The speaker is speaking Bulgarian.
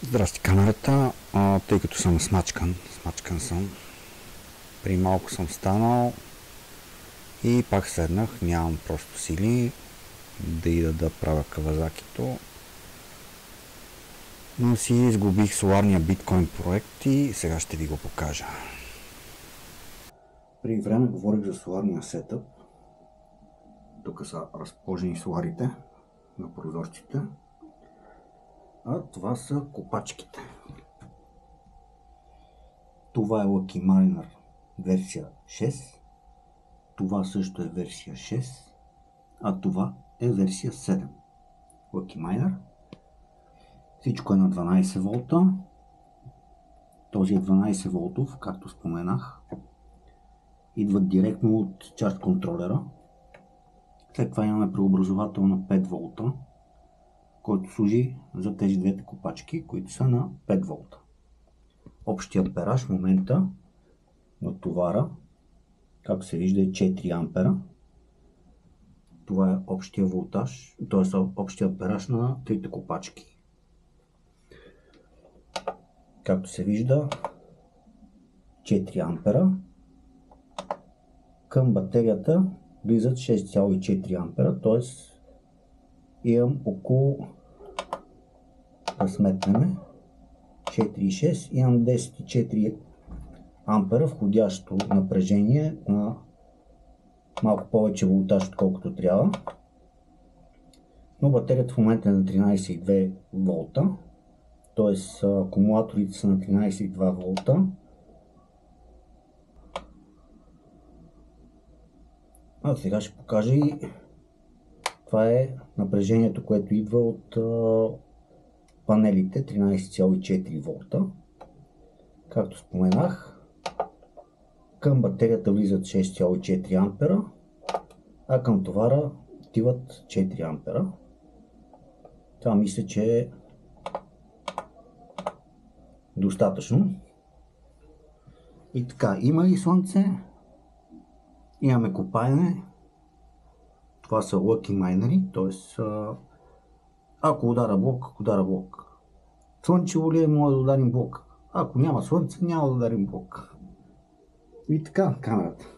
Здрасти камерата, тъй като съм смачкан съм. При малко съм станал и пак седнах, нямам просто сили да ида да правя кавазакито. Но си изгубих соларния биткоин проект и сега ще ви го покажа. Преди време говорих за соларния сетъп. Тук са разположени соларите на прозорците. А това са копачките. Това е Lucky Miner версия 6. Това също е версия 6. А това е версия 7. Lucky Miner. Всичко е на 12 волта. Този е 12 волтов, както споменах. Идват директно от чарж контролера. След това имаме преобразовател на 5 волта, който служи за тези двете копачки, които са на 5 волта. Общият ампераж в момента на товара, както се вижда, е 4 ампера. Това е общия волтаж, т.е. общия ампераж на трите копачки. Както се вижда, 4 ампера. Към батерията влизат 6,4 ампера, т.е. имам около, да сметнем, 4,6, имам 10,4 ампера входящо напрежение на малко повече волтаж, отколкото трябва. Но батерията в момента е на 13,2 волта, т.е. акумулаторите са на 13,2 волта. А сега ще покажа и това е напрежението, което идва от панелите, 13,4 волта. Както споменах, към батерията влизат 6,4 ампера, а към товара отиват 4 ампера. Това мисля, че е достатъчно. И така, има и слънце, имаме копаене. Това са Lucky Miner, т.е. ако удара блок. Слънчево ли е, може да ударим блок. Ако няма слънце, няма да ударим блок. И така, камерата.